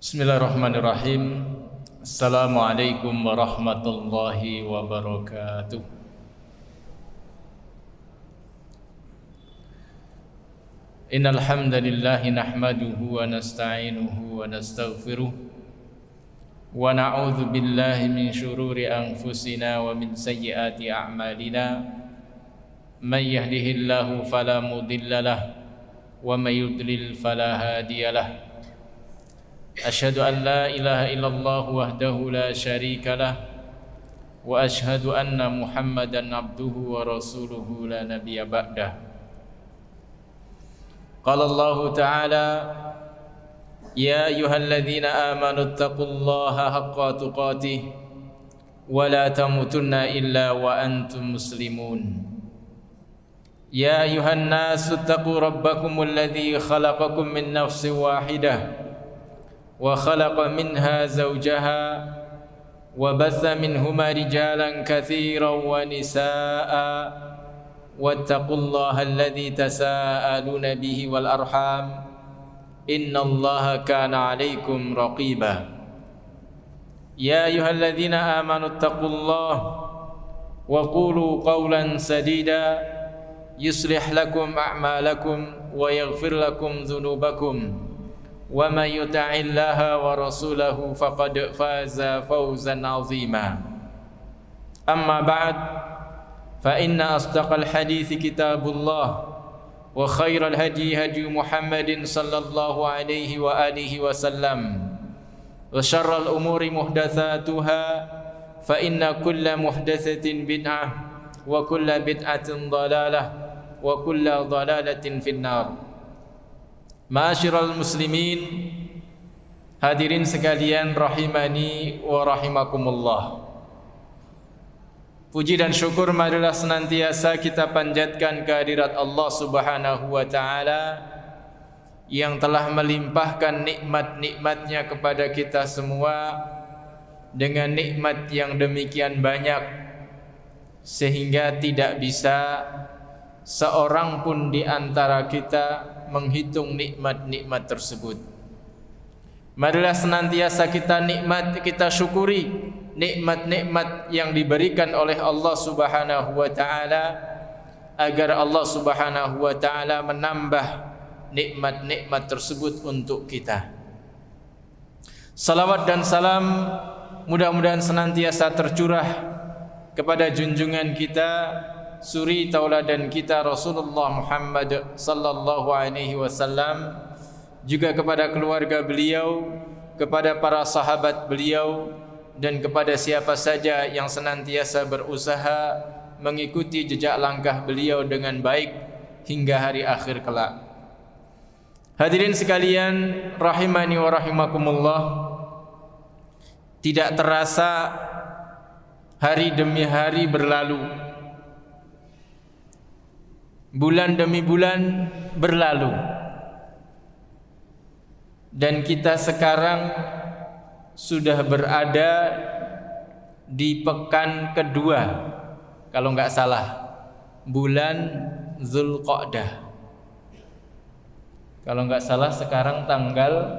Bismillahirrahmanirrahim. Assalamualaikum warahmatullahi wabarakatuh. Innal hamdalillah nahmaduhu wa nasta'inuhu wa nastaghfiruh wa na'udzu billahi min shururi anfusina wa min sayyiati a'malina. May yahdihillahu fala mudilla lahu wa may yudlil fala hadiyalah. Asyhadu an la ilaha illallah wahdahu la syarika lah wa asyhadu anna Muhammadan abduhu wa rasuluhu la nabiyya ba'dah. Qala Allah ta'ala ya ayyuhalladzina amanu taqullaha haqqa tuqatih wa la tamutunna illa wa antum muslimun. Ya ayyuhan nasu taqu rabbakumul ladzi khalaqakum min nafsin wahidah وخلق منها زوجها وبث منهما رجالا كثيرا ونساء واتقوا الله الذي تساءلون به والأرحام إن الله كان عليكم رقيبا يا أيها الذين آمنوا اتقوا الله وقولوا قولا سديدا يصلح لكم أعمالكم ويغفر لكم ذنوبكم وَمَن يُطِعِ اللَّهَ وَرَسُولَهُ فَقَدْ فَازَ فَوْزًا عَظِيمًا أَمَّا بَعْدُ فَإِنَّ أَصْدَقَ الْحَدِيثِ كِتَابُ اللَّهِ وَخَيْرَ الْهَدْيِ هَدْيُ مُحَمَّدٍ صَلَّى اللَّهُ عَلَيْهِ وَآلِهِ وَسَلَّمَ وَشَرَّ الْأُمُورِ مُحْدَثَاتُهَا فَإِنَّ كُلَّ مُحْدَثَةٍ بِدْعَةٌ وَكُلَّ بِدْعَةٍ ضَلَالَةٌ وَكُلَّ ضَلَالَةٍ فِي النَّارِ. Ma'asyiral muslimin, hadirin sekalian rahimani wa rahimakumullah. Puji dan syukur marilah senantiasa kita panjatkan kehadirat Allah Subhanahu wa taala yang telah melimpahkan nikmat-nikmatnya kepada kita semua dengan nikmat yang demikian banyak sehingga tidak bisa seorang pun di antara kita menghitung nikmat-nikmat tersebut. Marilah senantiasa kita syukuri nikmat-nikmat yang diberikan oleh Allah Subhanahu wa taala agar Allah Subhanahu wa taala menambah nikmat-nikmat tersebut untuk kita. Salawat dan salam mudah-mudahan senantiasa tercurah kepada junjungan kita, suri tauladan kita Rasulullah Muhammad sallallahu alaihi wasallam, juga kepada keluarga beliau, kepada para sahabat beliau, dan kepada siapa saja yang senantiasa berusaha mengikuti jejak langkah beliau dengan baik hingga hari akhir kelak. Hadirin sekalian rahimani wa rahimakumullah, tidak terasa hari demi hari berlalu, bulan demi bulan berlalu, dan kita sekarang sudah berada di pekan kedua, kalau nggak salah, bulan Zulqa'dah. Kalau nggak salah sekarang tanggal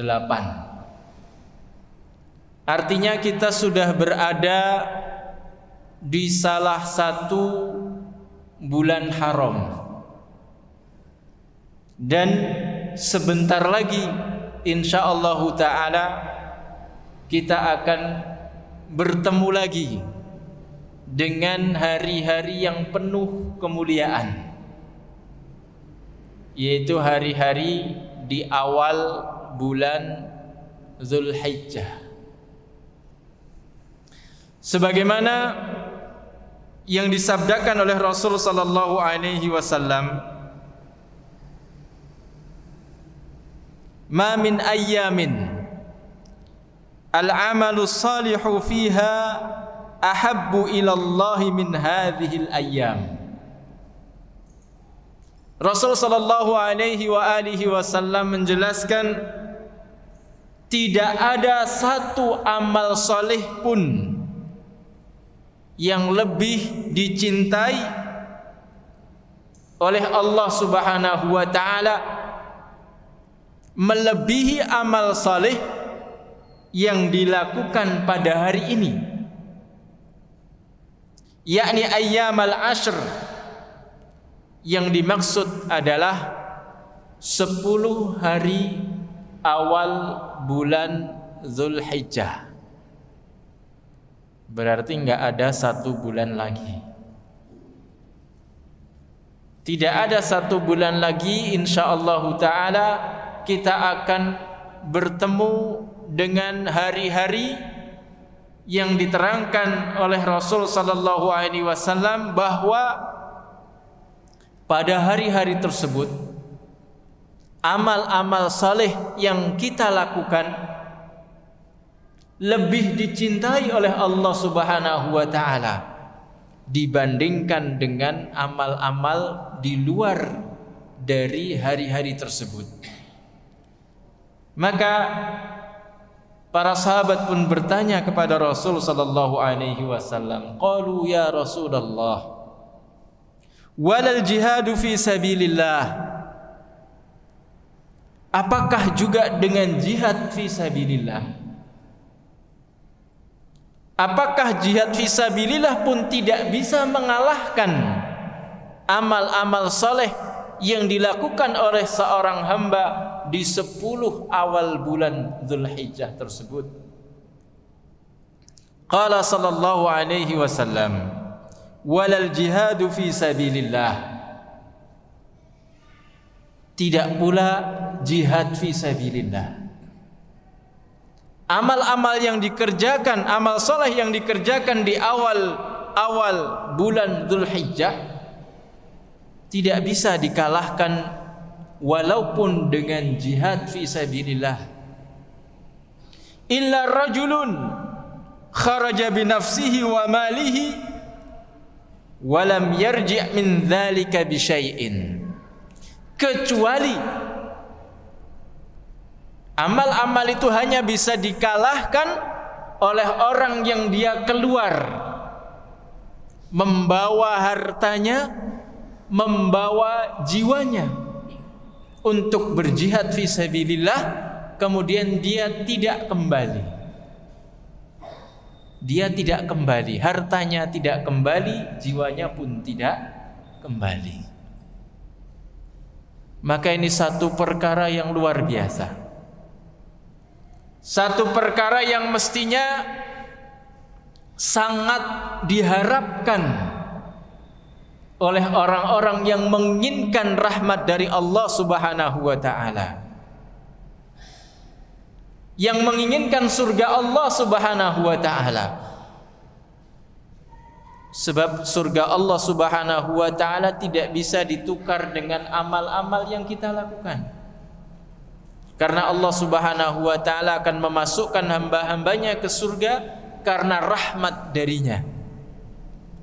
8. Artinya kita sudah berada di salah satu bulan haram, dan sebentar lagi insyaallah ta'ala kita akan bertemu lagi dengan hari-hari yang penuh kemuliaan, yaitu hari-hari di awal bulan Zulhijjah. Sebagaimana yang disabdakan oleh Rasul sallallahu alaihi wasallam, ma min ayyamin al-amalu salihu fiha ahabbu ila Allah min hadhihi al-ayyam. Rasul sallallahu alaihi wa alihi wasallam menjelaskan, tidak ada satu amal saleh pun yang lebih dicintai oleh Allah Subhanahu wa taala melebihi amal saleh yang dilakukan pada hari ini, yakni ayyamal ashr. Yang dimaksud adalah 10 hari awal bulan Zulhijjah. Berarti enggak ada 1 bulan lagi. Tidak ada 1 bulan lagi, insyaallah ta'ala kita akan bertemu dengan hari-hari yang diterangkan oleh Rasul sallallahu alaihi wasallam bahwa pada hari-hari tersebut amal-amal saleh yang kita lakukan lebih dicintai oleh Allah Subhanahu wa taala dibandingkan dengan amal-amal di luar dari hari-hari tersebut. Maka para sahabat pun bertanya kepada Rasul sallallahu alaihi wasallam, qalu ya Rasulullah, walal jihadu fi sabilillah, apakah juga dengan jihad fi sabilillah? Apakah jihad fi sabilillah pun tidak bisa mengalahkan amal-amal saleh yang dilakukan oleh seorang hamba di 10 awal bulan Zulhijjah tersebut? Qala sallallahu alaihi wasallam, walal jihadu fi sabilillah, tidak pula jihad fi sabilillah. Amal-amal yang dikerjakan, amal soleh yang dikerjakan di awal bulan Zulhijjah tidak bisa dikalahkan walaupun dengan jihad fi sabilillah. Illa rajulun kharaja bi nafsihi wa malihi walam yarji' min dzalika bi syai'in, kecuali amal-amal itu hanya bisa dikalahkan oleh orang yang dia keluar membawa hartanya, membawa jiwanya untuk berjihad fi sabilillah, kemudian dia tidak kembali. Dia tidak kembali, hartanya tidak kembali, jiwanya pun tidak kembali. Maka ini satu perkara yang luar biasa, satu perkara yang mestinya sangat diharapkan oleh orang-orang yang menginginkan rahmat dari Allah Subhanahu wa taala, yang menginginkan surga Allah Subhanahu wa taala. Sebab surga Allah Subhanahu wa taala tidak bisa ditukar dengan amal-amal yang kita lakukan. Karena Allah Subhanahu wa taala akan memasukkan hamba-hambanya ke surga karena rahmat darinya.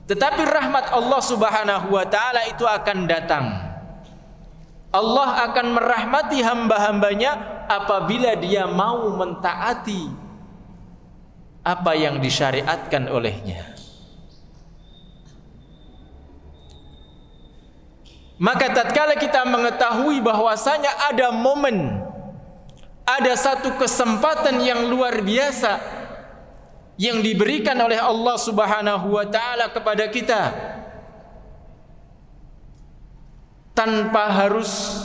Tetapi rahmat Allah Subhanahu wa taala itu akan datang. Allah akan merahmati hamba-hambanya apabila dia mau mentaati apa yang disyariatkan olehnya. Maka tatkala kita mengetahui bahwasanya ada momen, ada satu kesempatan yang luar biasa yang diberikan oleh Allah Subhanahu wa taala kepada kita tanpa harus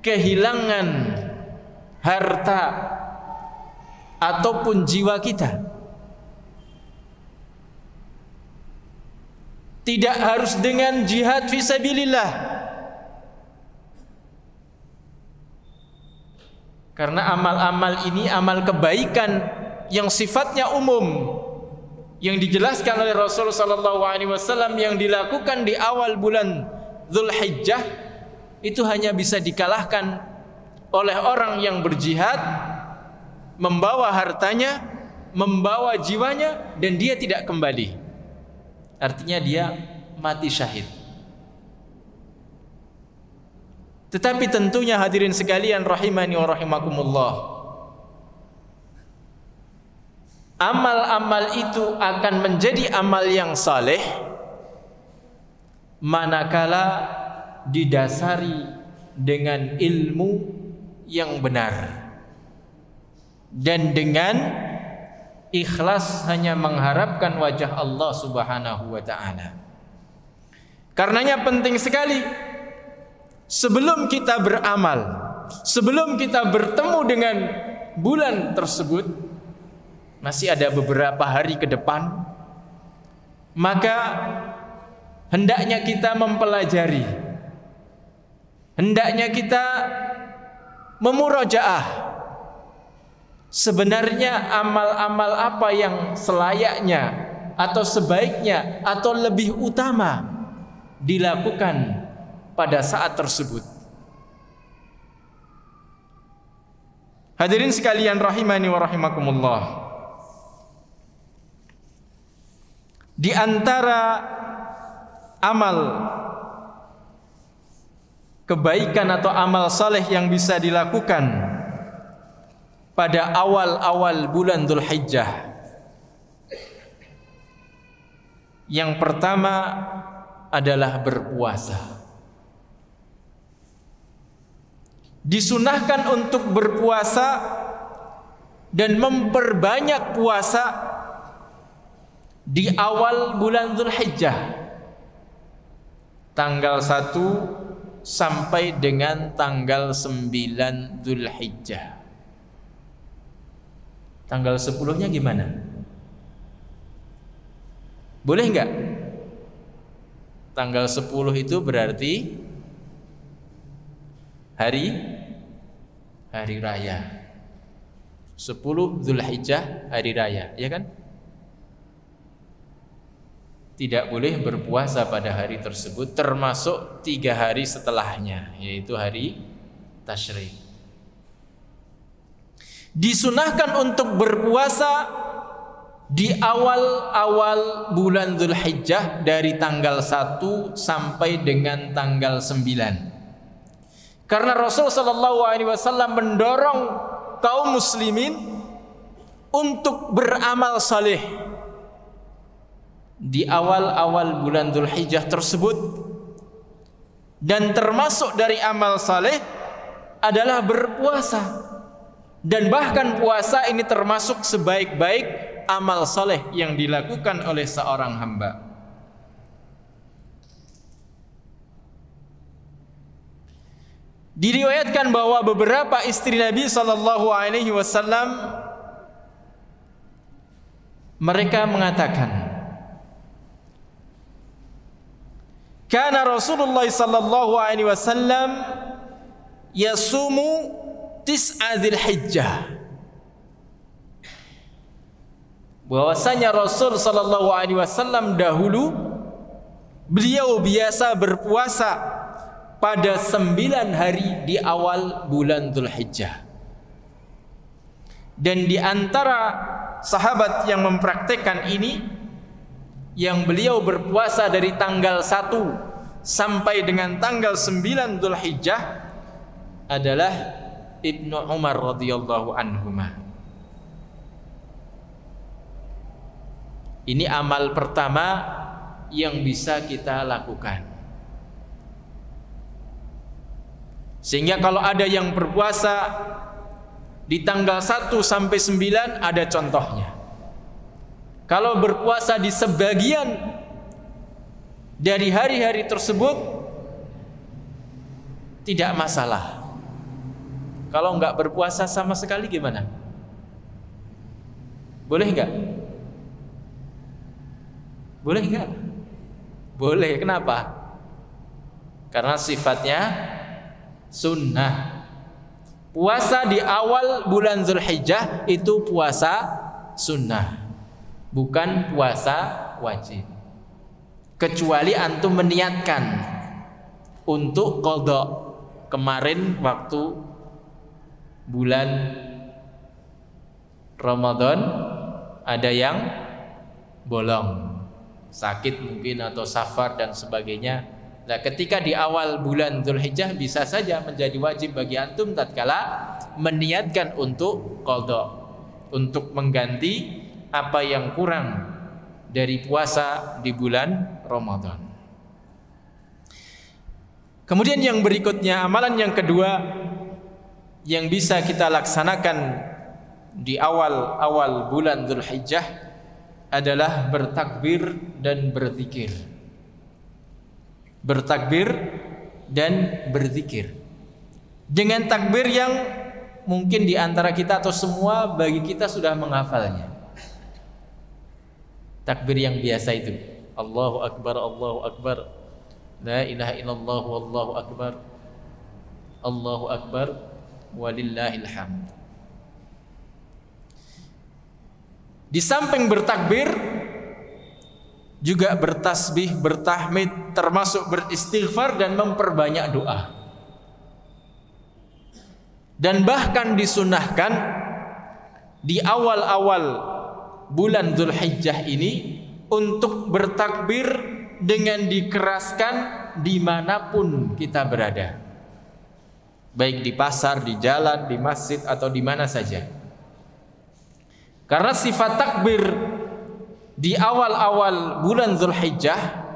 kehilangan harta ataupun jiwa kita, tidak harus dengan jihad fisabilillah, karena amal-amal ini amal kebaikan yang sifatnya umum yang dijelaskan oleh Rasul sallallahu alaihi wasallam yang dilakukan di awal bulan Zulhijjah itu hanya bisa dikalahkan oleh orang yang berjihad, membawa hartanya, membawa jiwanya, dan dia tidak kembali. Artinya dia mati syahid. Tetapi tentunya hadirin sekalian rahimani wa rahimakumullah, amal-amal itu akan menjadi amal yang saleh manakala didasari dengan ilmu yang benar dan dengan ikhlas hanya mengharapkan wajah Allah Subhanahu wa taala. Karenanya penting sekali sebelum kita beramal, sebelum kita bertemu dengan bulan tersebut, masih ada beberapa hari ke depan, maka hendaknya kita mempelajari, hendaknya kita memurajaah sebenarnya amal-amal apa yang selayaknya atau sebaiknya atau lebih utama dilakukan pada saat tersebut. Hadirin sekalian rahimani wa rahimakumullah, di antara amal kebaikan atau amal saleh yang bisa dilakukan pada awal-awal bulan Dzulhijjah, yang pertama adalah berpuasa. Disunahkan untuk berpuasa dan memperbanyak puasa di awal bulan Dzulhijjah, tanggal 1 sampai dengan tanggal 9 Dzulhijjah. Tanggal 10-nya gimana? Boleh enggak? Tanggal 10 itu berarti hari raya. 10 Dzulhijjah hari raya, ya kan? Tidak boleh berpuasa pada hari tersebut, termasuk 3 hari setelahnya, yaitu hari Tasyrik. Disunahkan untuk berpuasa di awal-awal bulan Dzulhijjah dari tanggal 1 sampai dengan tanggal 9. Karena Rasul sallallahu alaihi wasallam mendorong kaum muslimin untuk beramal saleh di awal-awal bulan Dzulhijjah tersebut, dan termasuk dari amal saleh adalah berpuasa, dan bahkan puasa ini termasuk sebaik-baik amal saleh yang dilakukan oleh seorang hamba. Diriwayatkan bahwa beberapa istri Nabi sallallahu alaihi wasallam mereka mengatakan, kana Rasulullah sallallahu alaihi wasallam yasumu tis'a Dzulhijjah. Bahwasanya Rasul sallallahu alaihi wasallam dahulu beliau biasa berpuasa pada 9 hari di awal bulan Dzulhijjah. Dan di antara sahabat yang mempraktekkan ini, yang beliau berpuasa dari tanggal 1 sampai dengan tanggal 9 Dzulhijjah adalah Ibnu Umar radhiyallahu anhuma. Ini amal pertama yang bisa kita lakukan. Sehingga kalau ada yang berpuasa di tanggal 1 sampai 9 ada contohnya. Kalau berpuasa di sebagian dari hari-hari tersebut tidak masalah. Kalau enggak berpuasa sama sekali gimana? Boleh enggak? Boleh enggak? Boleh. Kenapa? Karena sifatnya sunnah. Puasa di awal bulan Dzulhijjah itu puasa sunnah, bukan puasa wajib. Kecuali antum meniatkan untuk qadha. Kemarin waktu bulan Ramadan ada yang bolong, sakit mungkin atau safar dan sebagainya. Nah, ketika di awal bulan Dzulhijjah bisa saja menjadi wajib bagi antum tatkala meniatkan untuk qadha, untuk mengganti apa yang kurang dari puasa di bulan Ramadan. Kemudian yang berikutnya, amalan yang kedua yang bisa kita laksanakan di awal-awal bulan Dzulhijjah adalah bertakbir dan berzikir. Bertakbir dan berzikir. Dengan takbir yang mungkin di antara kita atau semua bagi kita sudah menghafalnya. Takbir yang biasa itu. Allahu Akbar, Allahu Akbar. La ilaha illallah, wallahu akbar. Allahu Akbar, walillahil hamd. Di samping bertakbir juga bertasbih, bertahmid, termasuk beristighfar dan memperbanyak doa. Dan bahkan disunahkan di awal-awal bulan Dzulhijjah ini untuk bertakbir dengan dikeraskan dimanapun kita berada, baik di pasar, di jalan, di masjid, atau di mana saja. Karena sifat takbir di awal-awal bulan Dzulhijjah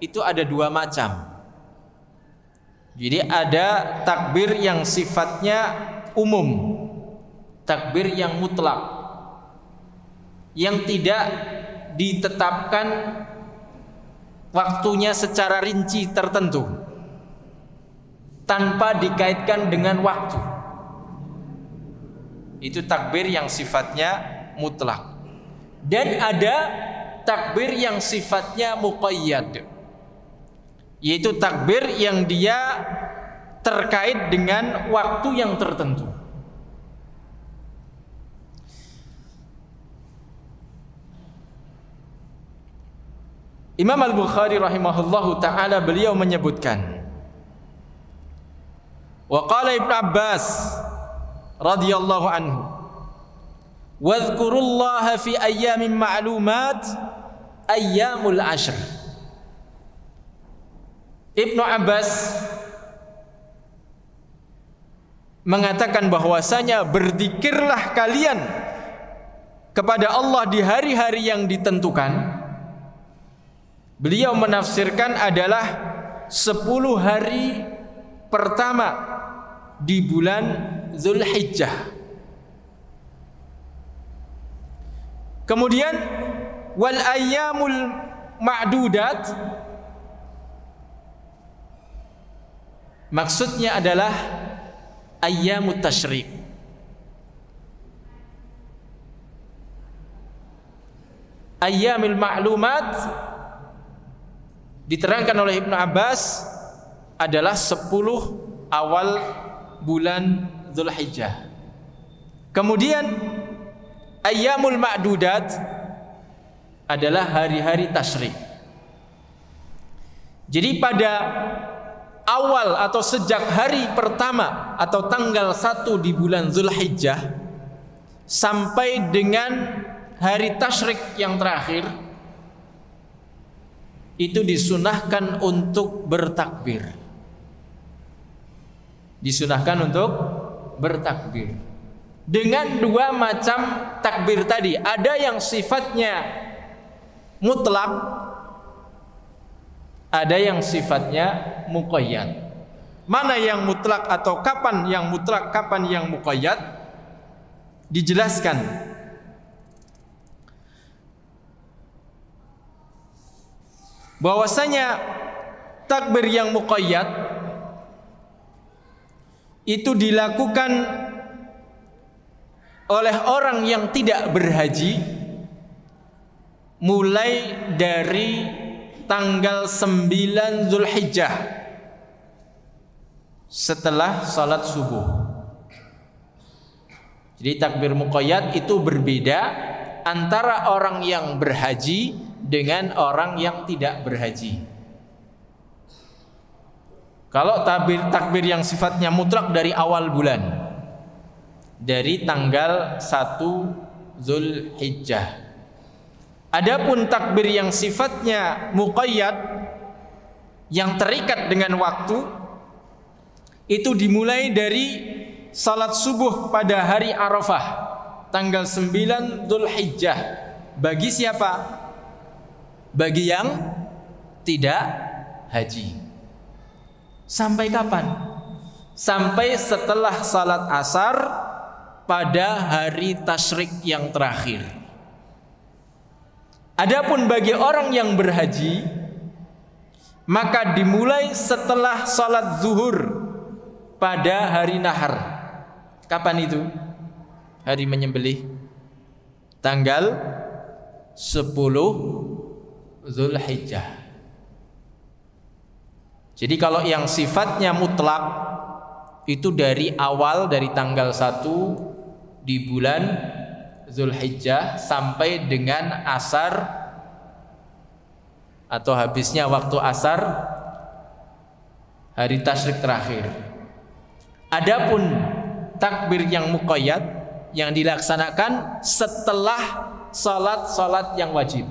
itu ada dua macam. Jadi ada takbir yang sifatnya umum, takbir yang mutlak, yang tidak ditetapkan waktunya secara rinci tertentu, tanpa dikaitkan dengan waktu. Itu takbir yang sifatnya mutlak. Dan ada takbir yang sifatnya muqayyad, yaitu takbir yang dia terkait dengan waktu yang tertentu. Imam Al-Bukhari rahimahullahu ta'ala beliau menyebutkan, wa qala Ibnu Abbas radhiyallahu anhu, wadhkurullaha fi ayyamin ma'lumat ayyamul ashr. Ibnu Abbas mengatakan bahwasanya berzikirlah kalian kepada Allah di hari-hari yang ditentukan. Beliau menafsirkan adalah 10 hari pertama di bulan Dzulhijjah. Kemudian wal ayyamul ma'dudat, maksudnya adalah ayyamut tasyrik. Ayyamul ma'lumat diterangkan oleh Ibnu Abbas adalah 10 awal bulan Dzulhijjah. Kemudian ayyamul ma'dudat adalah hari-hari tasyrik. Jadi pada awal atau sejak hari pertama atau tanggal 1 di bulan Dzulhijjah sampai dengan hari tasyrik yang terakhir, itu disunahkan untuk bertakbir. Disunahkan untuk bertakbir dengan dua macam takbir tadi. Ada yang sifatnya mutlak, ada yang sifatnya muqayyad. Mana yang mutlak atau kapan yang mutlak, kapan yang muqayyad, dijelaskan. Bahwasanya takbir yang muqayyad itu dilakukan oleh orang yang tidak berhaji mulai dari tanggal 9 Dzulhijjah setelah salat subuh. Jadi takbir muqayyad itu berbeda antara orang yang berhaji dengan orang yang tidak berhaji. Kalau takbir yang sifatnya mutlak dari awal bulan, dari tanggal 1 Dzulhijjah. Adapun takbir yang sifatnya muqayyad, yang terikat dengan waktu, itu dimulai dari salat subuh pada hari Arafah tanggal 9 Dzulhijjah. Bagi siapa? Bagi yang tidak haji. Sampai kapan? sampai setelah salat asar pada hari tasyrik yang terakhir. Adapun bagi orang yang berhaji, maka dimulai setelah salat zuhur pada hari nahar. Kapan itu? Hari menyembelih. Tanggal 10 Zulhijjah. Jadi kalau yang sifatnya mutlak itu dari awal, dari tanggal 1 di bulan Zulhijjah sampai dengan asar atau habisnya waktu asar hari tasyrik terakhir. Adapun takbir yang muqayyad yang dilaksanakan setelah salat-salat yang wajib.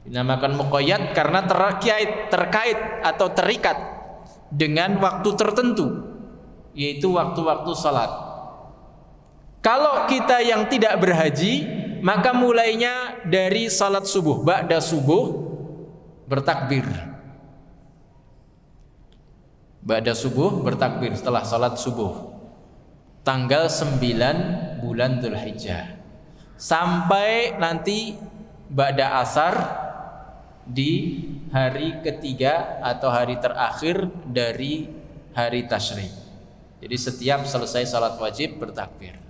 Dinamakan muqayyad karena terkait atau terikat dengan waktu tertentu, yaitu waktu-waktu salat. Kalau kita yang tidak berhaji, maka mulainya dari salat subuh, ba'da subuh bertakbir. Ba'da subuh bertakbir setelah salat subuh. Tanggal 9 bulan Dzulhijjah. Sampai nanti ba'da asar di hari ketiga atau hari terakhir dari hari tasyrik. Jadi setiap selesai salat wajib bertakbir.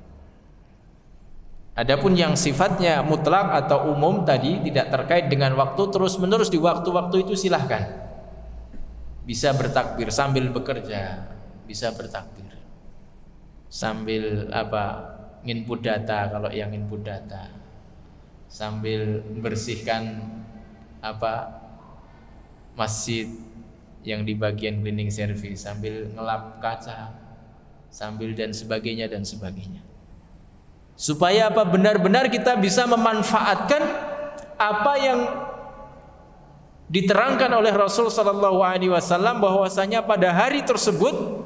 Adapun yang sifatnya mutlak atau umum tadi tidak terkait dengan waktu, terus menerus di waktu-waktu itu silahkan. Bisa bertakbir sambil bekerja, bisa bertakbir sambil input data kalau yang input data, sambil bersihkan masjid yang di bagian cleaning service, sambil ngelap kaca, sambil dan sebagainya. Supaya benar-benar kita bisa memanfaatkan apa yang diterangkan oleh Rasul sallallahu alaihi wasallam, bahwasanya pada hari tersebut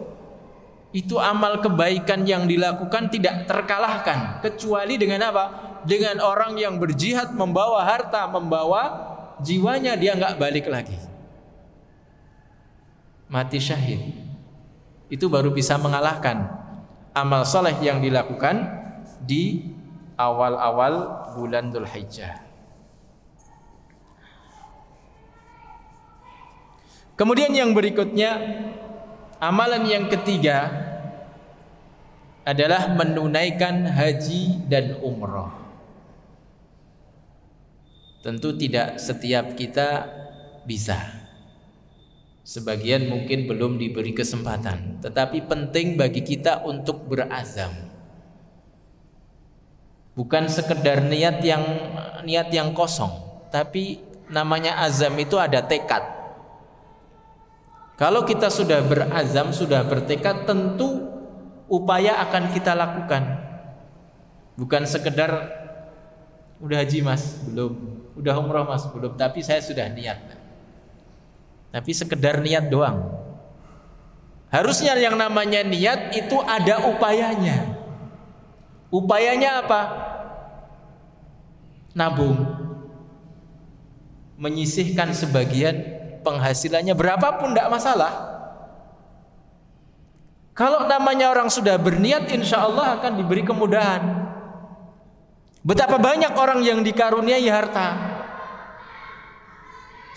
itu amal kebaikan yang dilakukan tidak terkalahkan kecuali dengan apa? Dengan orang yang berjihad membawa harta, membawa jiwanya, dia nggak balik lagi, mati syahid. Itu baru bisa mengalahkan amal soleh yang dilakukan di awal-awal bulan Dzulhijjah. Kemudian yang berikutnya, amalan yang ketiga adalah menunaikan haji dan umrah. Tentu tidak setiap kita bisa. Sebagian mungkin belum diberi kesempatan, tetapi penting bagi kita untuk berazam. Bukan sekedar niat yang kosong, tapi namanya azam itu ada tekad. Kalau kita sudah berazam, sudah bertekad, tentu upaya akan kita lakukan. Bukan sekedar udah haji mas, belum. Udah umrah mas, belum. Tapi saya sudah niat. Tapi sekedar niat doang. Harusnya yang namanya niat itu ada upayanya. Upayanya apa? Nabung, menyisihkan sebagian penghasilannya, berapapun tidak masalah. Kalau namanya orang sudah berniat, insya Allah akan diberi kemudahan. Betapa banyak orang yang dikaruniai harta,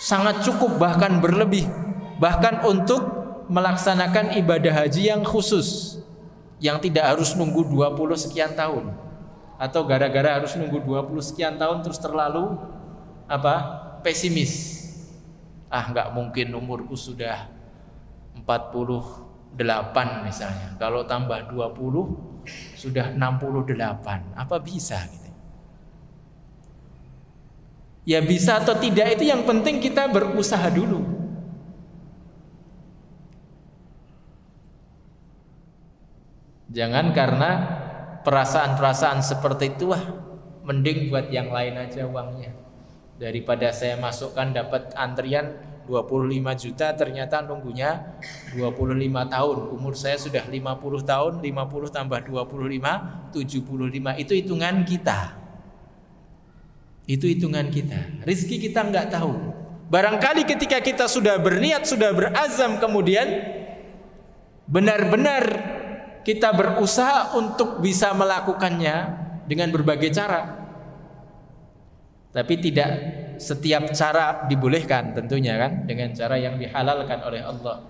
sangat cukup bahkan berlebih, bahkan untuk melaksanakan ibadah haji yang khusus, yang tidak harus nunggu 20 sekian tahun, atau gara-gara harus nunggu 20 sekian tahun terus terlalu pesimis. Nggak mungkin, umurku sudah 48 misalnya, kalau tambah 20 sudah 68, apa bisa gitu. Ya bisa atau tidak itu yang penting kita berusaha dulu. Jangan karena perasaan-perasaan seperti itu, mending buat yang lain aja uangnya, daripada saya masukkan dapat antrian 25 juta ternyata nunggunya 25 tahun. Umur saya sudah 50 tahun, 50 tambah 25 75. Itu hitungan kita. Itu hitungan kita. Rizki kita nggak tahu. Barangkali ketika kita sudah berniat, sudah berazam, kemudian benar-benar kita berusaha untuk bisa melakukannya dengan berbagai cara. Tapi tidak setiap cara dibolehkan tentunya kan, dengan cara yang dihalalkan oleh Allah.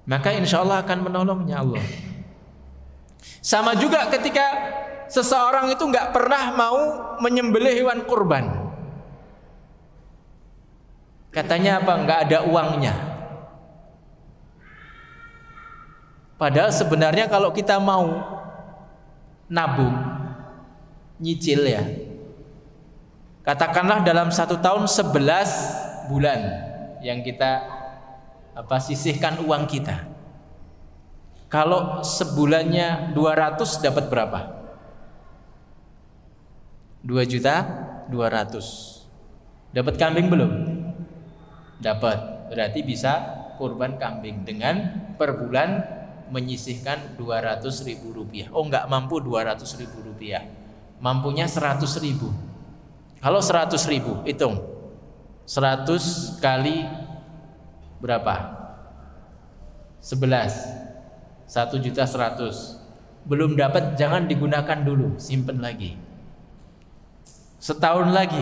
Maka insya Allah akan menolongnya Allah. Sama juga ketika seseorang itu nggak pernah mau menyembelih hewan kurban. Katanya apa? Nggak ada uangnya. Padahal sebenarnya kalau kita mau nabung, nyicil ya, katakanlah dalam 1 tahun 11 bulan yang kita sisihkan uang kita. Kalau sebulannya 200 dapat berapa? 2.200.000. Dapat kambing belum? Dapat. Berarti bisa kurban kambing dengan per bulan menyisihkan 200.000 rupiah. Oh, enggak mampu 200.000 rupiah, mampunya 100.000. Kalau 100.000 hitung 100 kali berapa? 11, 1.100.000. Belum dapat, jangan digunakan dulu, simpen lagi setahun lagi.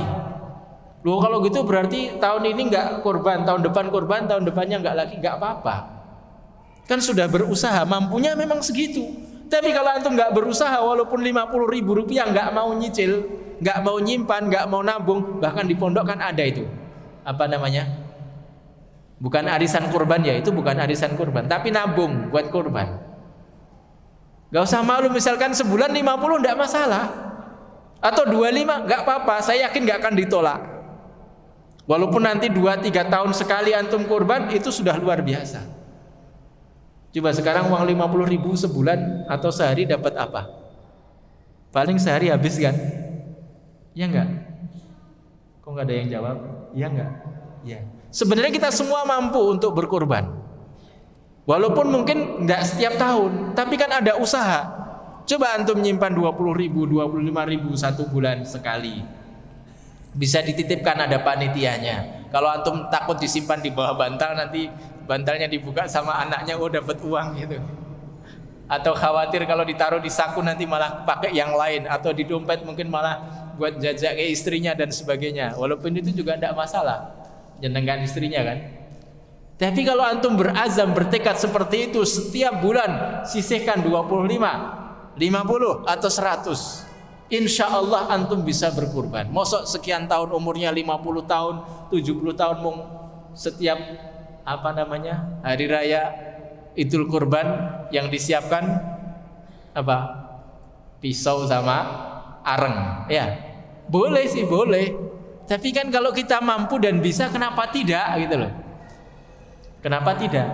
Loh, kalau gitu berarti tahun ini enggak kurban, tahun depan kurban, tahun depannya enggak lagi. Enggak apa-apa, kan sudah berusaha, mampunya memang segitu. Tapi kalau antum nggak berusaha, walaupun 50.000 rupiah, nggak mau nyicil, nggak mau nyimpan, nggak mau nabung, bahkan di pondok kan ada itu, apa namanya? Bukan arisan kurban ya, itu bukan arisan kurban, tapi nabung buat kurban. Nggak usah malu, misalkan sebulan 50 nggak masalah, atau 25 nggak apa-apa, saya yakin nggak akan ditolak. Walaupun nanti 2-3 tahun sekali antum kurban, itu sudah luar biasa. Coba sekarang uang 50.000 sebulan atau sehari dapat apa? Paling sehari habis kan? Ya enggak? Kok enggak ada yang jawab? Ya enggak? Ya. Sebenarnya kita semua mampu untuk berkurban. Walaupun mungkin enggak setiap tahun, tapi kan ada usaha. Coba antum nyimpan 20.000, 25.000 1 bulan sekali. Bisa dititipkan, ada panitianya. Kalau antum takut disimpan di bawah bantal, nanti bantalnya dibuka sama anaknya, oh dapat uang gitu. Atau khawatir kalau ditaruh di saku nanti malah pakai yang lain, atau di dompet mungkin malah buat jajak ke istrinya dan sebagainya. Walaupun itu juga tidak masalah, jenengan istrinya kan. Tapi kalau antum berazam, bertekad seperti itu, setiap bulan sisihkan 25, 50 atau 100, insya Allah antum bisa berkurban. Mosok sekian tahun umurnya, 50 tahun, 70 tahun, setiap hari raya Idul Kurban yang disiapkan apa? Pisau sama areng. Ya, boleh sih, boleh. Tapi kan kalau kita mampu dan bisa, kenapa tidak gitu loh? Kenapa tidak?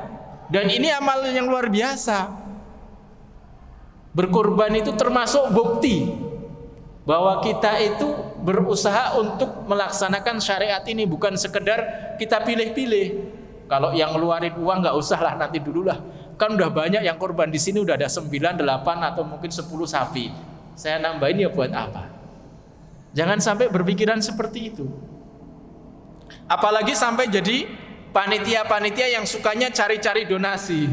Dan ini amal yang luar biasa. Berkurban itu termasuk bukti bahwa kita itu berusaha untuk melaksanakan syariat ini, bukan sekedar kita pilih-pilih. Kalau yang ngeluarin uang nggak usah lah, nanti dulu lah. Kan udah banyak yang kurban di sini, udah ada 9, 8 atau mungkin 10 sapi. Saya nambahin ya buat apa? Jangan sampai berpikiran seperti itu. Apalagi sampai jadi panitia-panitia yang sukanya cari-cari donasi,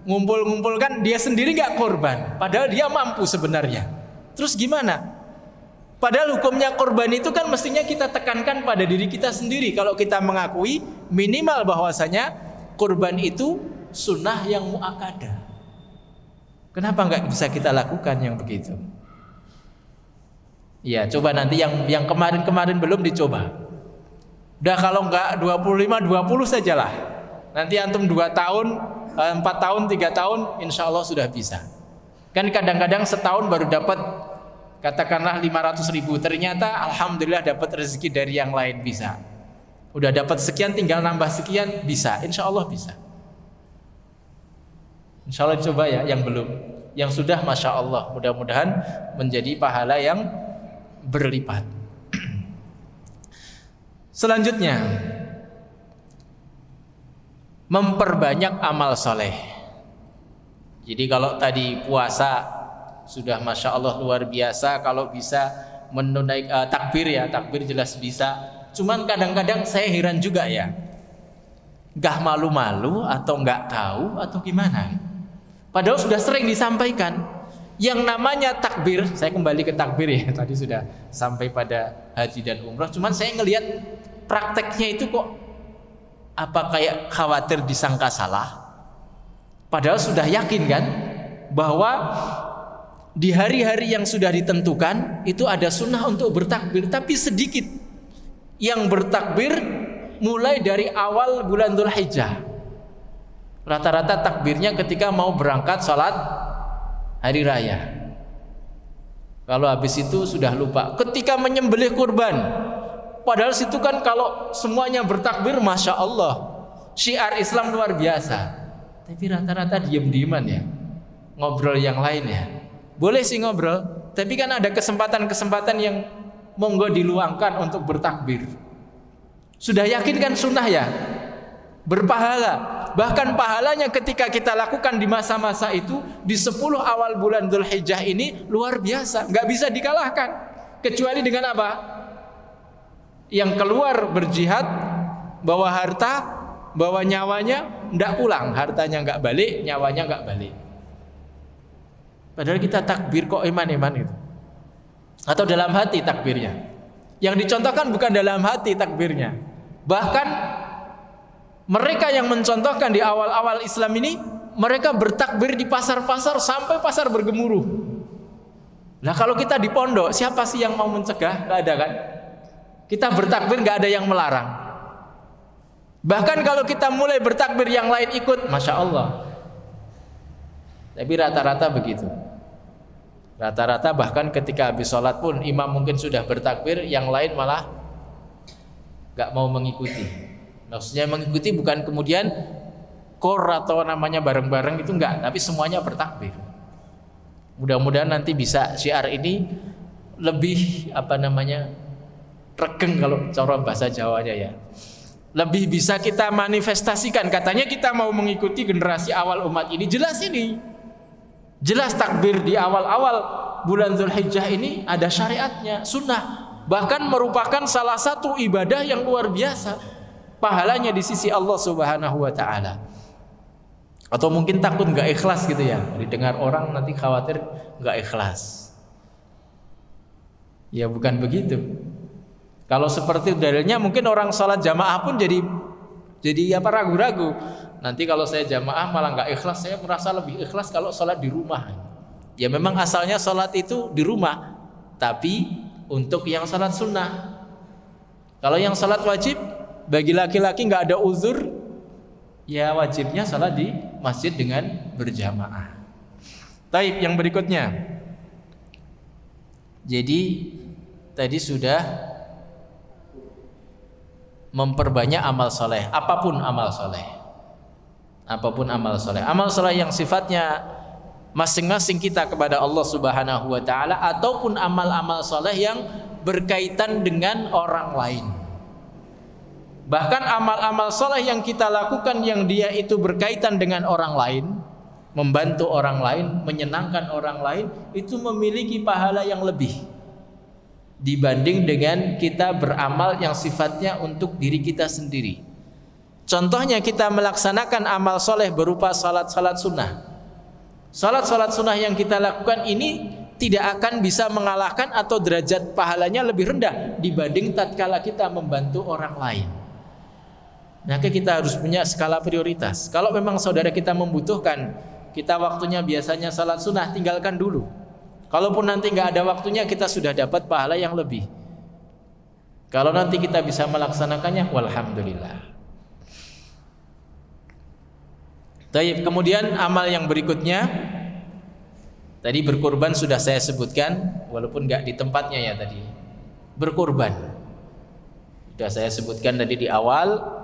ngumpul-ngumpulkan, dia sendiri nggak korban, padahal dia mampu sebenarnya. Terus gimana? Padahal hukumnya korban itu kan mestinya kita tekankan pada diri kita sendiri. Kalau kita mengakui minimal bahwasanya korban itu sunnah yang muakkadah, kenapa nggak bisa kita lakukan yang begitu? Ya, coba nanti yang kemarin-kemarin belum dicoba. Udah kalau nggak 25, 20 sajalah. Nanti antum 2 tahun, 4 tahun, 3 tahun, insya Allah sudah bisa. Kan kadang-kadang setahun baru dapat, katakanlah 500.000, ternyata alhamdulillah dapat rezeki dari yang lain, bisa. Udah dapat sekian, tinggal nambah sekian, bisa. Insya Allah bisa. Insya Allah coba ya, yang belum. Yang sudah, masya Allah, mudah-mudahan menjadi pahala yang berlipat. Selanjutnya, memperbanyak amal soleh. Jadi kalau tadi puasa sudah masya Allah luar biasa, kalau bisa menunaikan takbir ya, takbir jelas bisa. Cuman kadang-kadang saya heran juga ya, gak malu-malu atau gak tahu atau gimana. Padahal sudah sering disampaikan. Yang namanya takbir, saya kembali ke takbir ya, tadi sudah sampai pada haji dan umrah. Cuman saya ngelihat prakteknya itu kok apa kayak khawatir disangka salah. Padahal sudah yakin kan bahwa di hari-hari yang sudah ditentukan itu ada sunnah untuk bertakbir, tapi sedikit yang bertakbir mulai dari awal bulan Dzulhijjah. Rata-rata takbirnya ketika mau berangkat sholat hari raya. Kalau habis itu sudah lupa. Ketika menyembelih kurban, padahal situ kan kalau semuanya bertakbir, masya Allah, syiar Islam luar biasa. Tapi rata-rata diem-dieman ya, ngobrol yang lain ya. Boleh sih ngobrol, tapi kan ada kesempatan-kesempatan yang monggo diluangkan untuk bertakbir. Sudah yakin kan sunnah ya, berpahala. Bahkan pahalanya ketika kita lakukan di masa-masa itu, di 10 awal bulan Dzulhijjah ini luar biasa, nggak bisa dikalahkan. Kecuali dengan apa? Yang keluar berjihad, bawa harta, bawa nyawanya, nggak pulang, hartanya nggak balik, nyawanya nggak balik. Padahal kita takbir kok iman-iman itu. Atau dalam hati takbirnya. Yang dicontohkan bukan dalam hati takbirnya. Bahkan mereka yang mencontohkan di awal-awal Islam ini, mereka bertakbir di pasar-pasar sampai pasar bergemuruh. Nah kalau kita di pondok, siapa sih yang mau mencegah? Gak ada kan? Kita bertakbir gak ada yang melarang. Bahkan kalau kita mulai bertakbir yang lain ikut, masya Allah. Tapi rata-rata begitu. Rata-rata bahkan ketika habis sholat pun imam mungkin sudah bertakbir, yang lain malah gak mau mengikuti. Maksudnya mengikuti bukan kemudian kor atau namanya bareng-bareng, itu enggak, tapi semuanya bertakbir. Mudah-mudahan nanti bisa syiar ini lebih regeng kalau cara bahasa Jawanya ya. Lebih bisa kita manifestasikan. Katanya kita mau mengikuti generasi awal umat ini, jelas ini. Jelas takbir di awal-awal bulan Dzulhijjah ini ada syariatnya, sunnah. Bahkan merupakan salah satu ibadah yang luar biasa. Pahalanya di sisi Allah Subhanahu wa taala. Atau mungkin takut enggak ikhlas gitu ya, didengar orang nanti khawatir enggak ikhlas. Ya bukan begitu. Kalau seperti dalilnya mungkin orang salat jamaah pun jadi ragu-ragu. Nanti kalau saya jamaah malah enggak ikhlas, saya merasa lebih ikhlas kalau salat di rumah. Ya memang asalnya salat itu di rumah, tapi untuk yang salat sunnah. Kalau yang salat wajib bagi laki-laki nggak ada uzur, ya wajibnya salat di masjid dengan berjamaah. Taib yang berikutnya. Jadi tadi sudah memperbanyak amal soleh, apapun amal soleh, apapun amal soleh, amal soleh yang sifatnya masing-masing kita kepada Allah Subhanahu Wa Taala, ataupun amal-amal soleh yang berkaitan dengan orang lain. Bahkan amal-amal soleh yang kita lakukan yang dia itu berkaitan dengan orang lain, membantu orang lain, menyenangkan orang lain, itu memiliki pahala yang lebih dibanding dengan kita beramal yang sifatnya untuk diri kita sendiri. Contohnya kita melaksanakan amal soleh berupa salat-salat sunnah. Salat-salat sunnah yang kita lakukan ini tidak akan bisa mengalahkan atau derajat pahalanya lebih rendah dibanding tatkala kita membantu orang lain. Maka kita harus punya skala prioritas. Kalau memang saudara kita membutuhkan, kita waktunya biasanya salat sunnah, tinggalkan dulu. Kalaupun nanti nggak ada waktunya, kita sudah dapat pahala yang lebih. Kalau nanti kita bisa melaksanakannya, walhamdulillah. Baik, kemudian amal yang berikutnya, tadi berkurban sudah saya sebutkan, walaupun nggak di tempatnya ya tadi. Berkurban sudah saya sebutkan tadi di awal.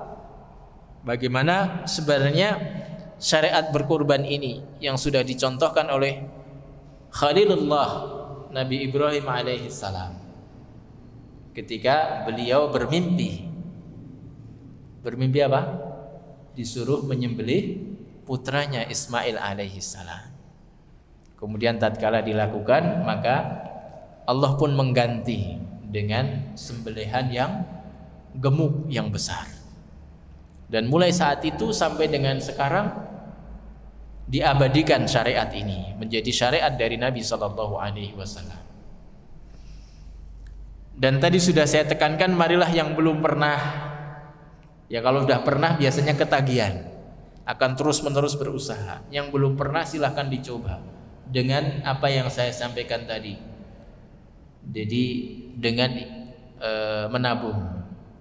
Bagaimana sebenarnya syariat berkurban ini yang sudah dicontohkan oleh Khalilullah Nabi Ibrahim alaihissalam ketika beliau bermimpi apa? Disuruh menyembelih putranya Ismail alaihissalam. Kemudian tatkala dilakukan, maka Allah pun mengganti dengan sembelihan yang gemuk, yang besar. Dan mulai saat itu sampai dengan sekarang, diabadikan syariat ini menjadi syariat dari Nabi sallallahu alaihi wasallam. Dan tadi sudah saya tekankan, marilah yang belum pernah, ya kalau sudah pernah biasanya ketagihan, akan terus-menerus berusaha. Yang belum pernah silahkan dicoba dengan apa yang saya sampaikan tadi. Jadi dengan menabung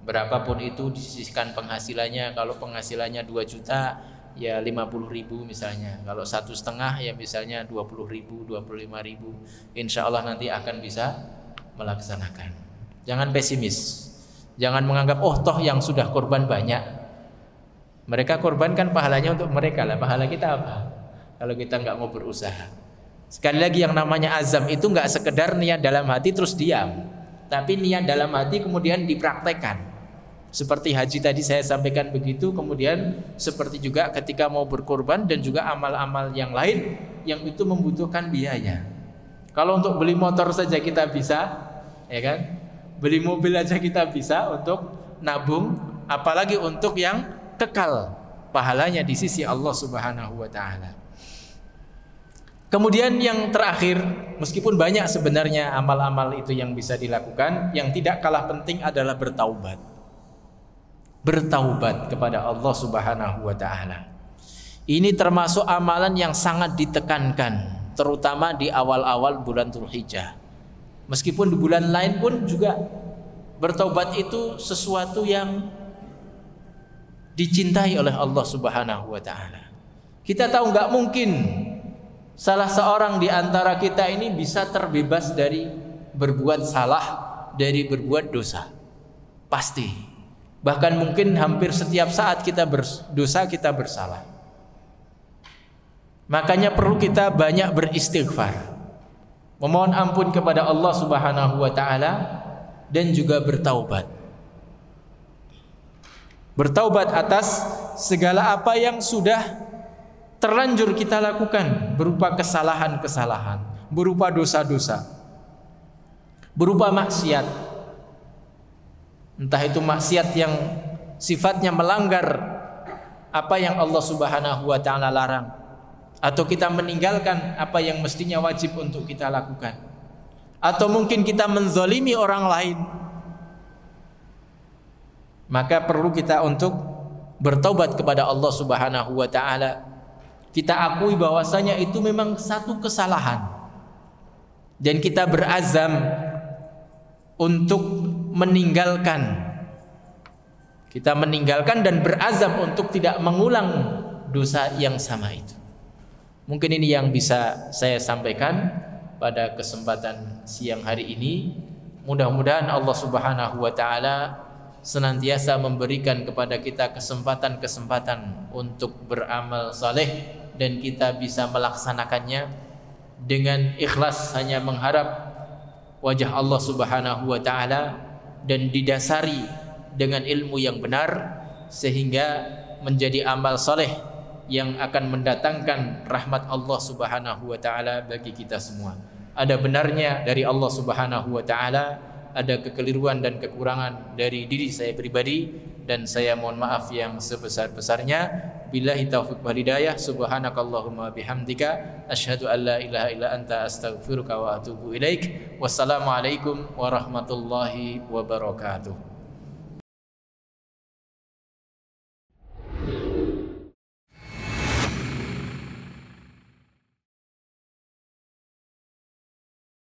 berapapun itu, disisihkan penghasilannya. Kalau penghasilannya 2 juta ya 50.000 misalnya. Kalau 1,5 ya misalnya 20.000, 25.000. Insya Allah nanti akan bisa melaksanakan. Jangan pesimis, jangan menganggap oh toh yang sudah korban banyak, mereka korbankan pahalanya untuk mereka lah, pahala kita apa kalau kita nggak mau berusaha. Sekali lagi, yang namanya azam itu nggak sekedar niat dalam hati terus diam, tapi niat dalam hati kemudian dipraktekkan. Seperti haji tadi saya sampaikan begitu, kemudian seperti juga ketika mau berkorban dan juga amal-amal yang lain yang itu membutuhkan biaya. Kalau untuk beli motor saja kita bisa, ya kan? Beli mobil aja kita bisa untuk nabung, apalagi untuk yang kekal pahalanya di sisi Allah Subhanahu wa taala. Kemudian yang terakhir, meskipun banyak sebenarnya amal-amal itu yang bisa dilakukan, yang tidak kalah penting adalah bertaubat. Bertaubat kepada Allah Subhanahu wa taala. Ini termasuk amalan yang sangat ditekankan, terutama di awal-awal bulan Dzulhijjah. Meskipun di bulan lain pun juga bertaubat itu sesuatu yang dicintai oleh Allah Subhanahu wa taala. Kita tahu nggak mungkin salah seorang di antara kita ini bisa terbebas dari berbuat salah, dari berbuat dosa. Pasti. Bahkan mungkin hampir setiap saat kita berdosa, kita bersalah. Makanya perlu kita banyak beristighfar, memohon ampun kepada Allah Subhanahu wa taala, dan juga bertaubat. Bertaubat atas segala apa yang sudah terlanjur kita lakukan, berupa kesalahan-kesalahan, berupa dosa-dosa, berupa maksiat. Entah itu maksiat yang sifatnya melanggar apa yang Allah Subhanahu wa taala larang, atau kita meninggalkan apa yang mestinya wajib untuk kita lakukan, atau mungkin kita menzalimi orang lain. Maka perlu kita untuk bertaubat kepada Allah Subhanahu wa taala. Kita akui bahwasanya itu memang satu kesalahan, dan kita berazam untuk meninggalkan. Kita meninggalkan dan berazam untuk tidak mengulang dosa yang sama itu. Mungkin ini yang bisa saya sampaikan pada kesempatan siang hari ini. Mudah-mudahan Allah Subhanahu wa taala senantiasa memberikan kepada kita kesempatan-kesempatan untuk beramal saleh, dan kita bisa melaksanakannya dengan ikhlas, hanya mengharap wajah Allah Subhanahu wa taala, dan didasari dengan ilmu yang benar, sehingga menjadi amal saleh yang akan mendatangkan rahmat Allah Subhanahu wa taala bagi kita semua. Ada benarnya dari Allah Subhanahu wa taala, ada kekeliruan dan kekurangan dari diri saya pribadi, dan saya mohon maaf yang sebesar-besarnya. Billahi taufiq wal hidayah. Subhanakallahumma bihamdika asyhadu an la ilaha illa anta astaghfiruka wa atubu ilaik. Wassalamualaikum warahmatullahi wabarakatuh.